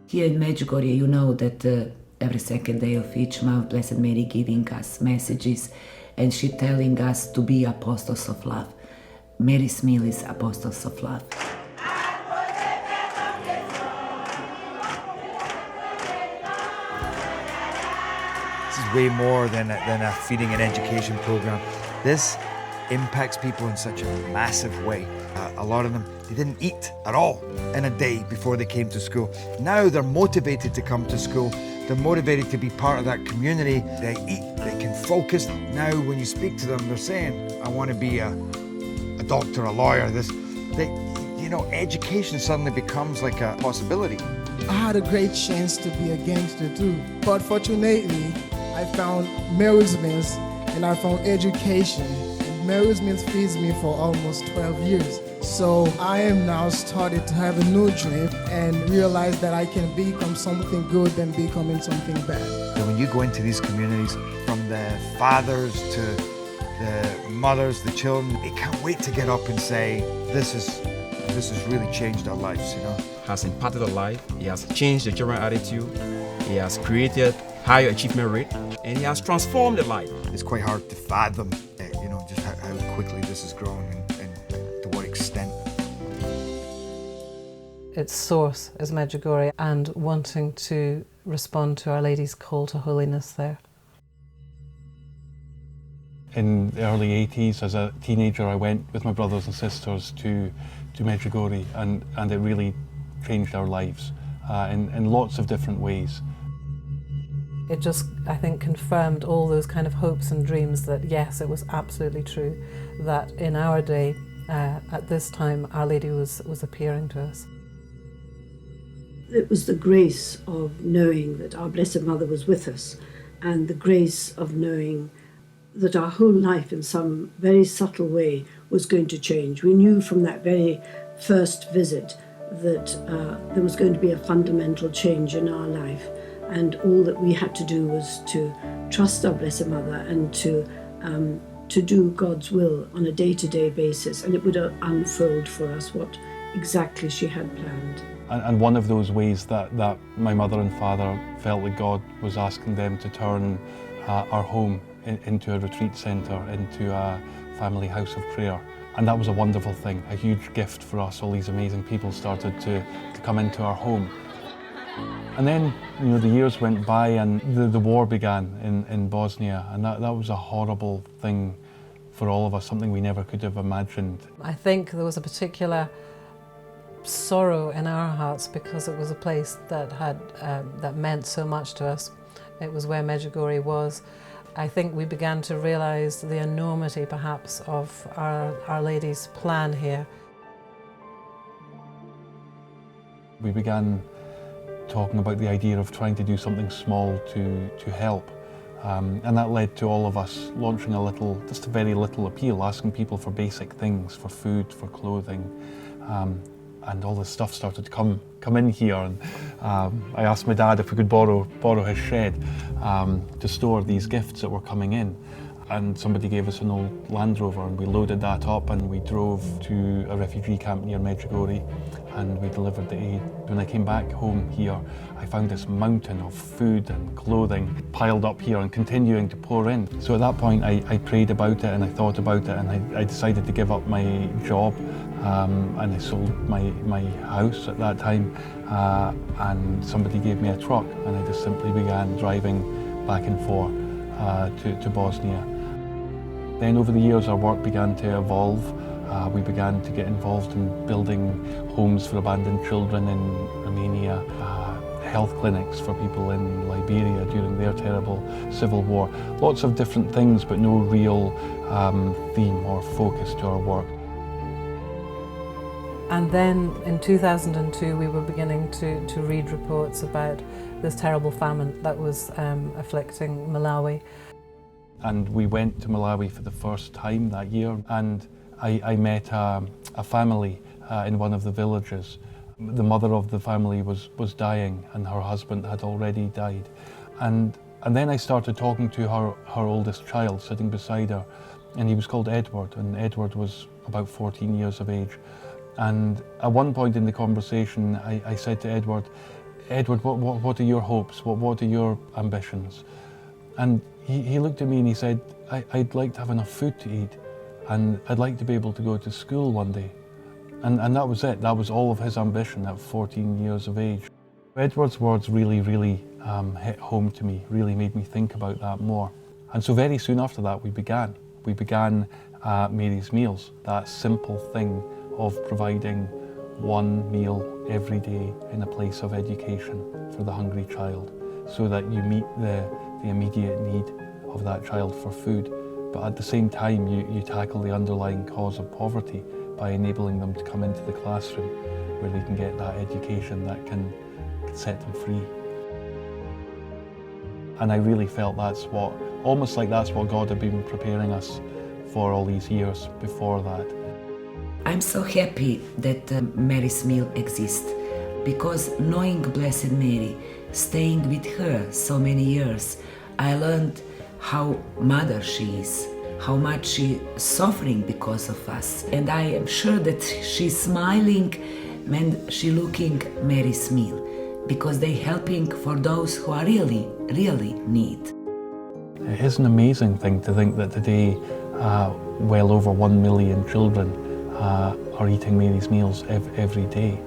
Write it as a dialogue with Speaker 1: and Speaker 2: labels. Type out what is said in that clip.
Speaker 1: Here in Medjugorje, you know that every second day of each month, Blessed Mary giving us messages and she telling us to be apostles of love. Mary Smil is apostles of love.
Speaker 2: This is way more than a feeding and education program. This impacts people in such a massive way. A lot of them, they didn't eat at all in a day before they came to school. Now they're motivated to come to school. They're motivated to be part of that community. They eat, they can focus. Now when you speak to them, they're saying, I want to be a doctor, a lawyer, education suddenly becomes like a possibility.
Speaker 3: I had a great chance to be a gangster too, but fortunately, I found Mary's Mills and I found education. And Mary's Mills feeds me for almost 12 years. So I am now started to have a new dream and realize that I can become something good than becoming something bad.
Speaker 2: And when you go into these communities, from the fathers to the mothers, the children, they can't wait to get up and say, this has really changed our lives, you know.
Speaker 4: Has impacted our life, he has changed the children's attitude, he has created higher achievement rate, and he has transformed their life.
Speaker 2: It's quite hard to fathom, just how quickly this has grown and to what extent.
Speaker 5: Its source is Medjugorje and wanting to respond to Our Lady's call to holiness there.
Speaker 6: In the early 80s, as a teenager, I went with my brothers and sisters to Medjugorje, and it really changed our lives in lots of different ways.
Speaker 5: It just, I think, confirmed all those kind of hopes and dreams that, yes, it was absolutely true, that in our day, at this time, Our Lady was appearing to us.
Speaker 7: It was the grace of knowing that our Blessed Mother was with us, and the grace of knowing that our whole life in some very subtle way was going to change. We knew from that very first visit that there was going to be a fundamental change in our life, and all that we had to do was to trust our Blessed Mother and to do God's will on a day-to-day basis, and it would unfold for us what exactly she had planned.
Speaker 6: And one of those ways that my mother and father felt that God was asking them to turn our home into a retreat centre, into a family house of prayer. And that was a wonderful thing, a huge gift for us. All these amazing people started to come into our home. And then, the years went by and the war began in Bosnia, and that was a horrible thing for all of us, something we never could have imagined.
Speaker 5: I think there was a particular sorrow in our hearts because it was a place that that meant so much to us. It was where Medjugorje was. I think we began to realise the enormity, perhaps, of Our Lady's plan here.
Speaker 6: We began talking about the idea of trying to do something small to help. And that led to all of us launching just a very little appeal, asking people for basic things, for food, for clothing. And all this stuff started to come in here. And I asked my dad if we could borrow his shed to store these gifts that were coming in. And somebody gave us an old Land Rover, and we loaded that up and we drove to a refugee camp near Medjugorje, and we delivered the aid. When I came back home here, I found this mountain of food and clothing piled up here and continuing to pour in. So at that point I prayed about it and I thought about it, and I decided to give up my job, and I sold my house at that time, and somebody gave me a truck, and I just simply began driving back and forth to Bosnia. Then over the years our work began to evolve. We began to get involved in building homes for abandoned children in Romania, health clinics for people in Liberia during their terrible civil war. Lots of different things, but no real theme or focus to our work.
Speaker 5: And then in 2002 we were beginning to read reports about this terrible famine that was afflicting Malawi.
Speaker 6: And we went to Malawi for the first time that year, and I met a family in one of the villages. The mother of the family was dying, and her husband had already died. And then I started talking to her oldest child sitting beside her, and he was called Edward, and Edward was about 14 years of age. And at one point in the conversation, I said to Edward, Edward, what are your hopes? What are your ambitions? And he looked at me and he said, I'd like to have enough food to eat, and I'd like to be able to go to school one day. And that was it. That was all of his ambition at 14 years of age. Edward's words really hit home to me, really made me think about that more. And so very soon after that, we began. We began Mary's Meals, that simple thing of providing one meal every day in a place of education for the hungry child, so that you meet the immediate need of that child for food, but at the same time you tackle the underlying cause of poverty by enabling them to come into the classroom where they can get that education that can set them free. And I really felt almost like that's what God had been preparing us for all these years before that.
Speaker 1: I'm so happy that Mary's Meal exists, because knowing Blessed Mary, staying with her so many years, I learned how mother she is, how much she's suffering because of us. And I am sure that she's smiling when she looking Mary's Meal, because they're helping for those who are really need.
Speaker 6: It is an amazing thing to think that today well over 1 million children are eating Mary's Meals every day.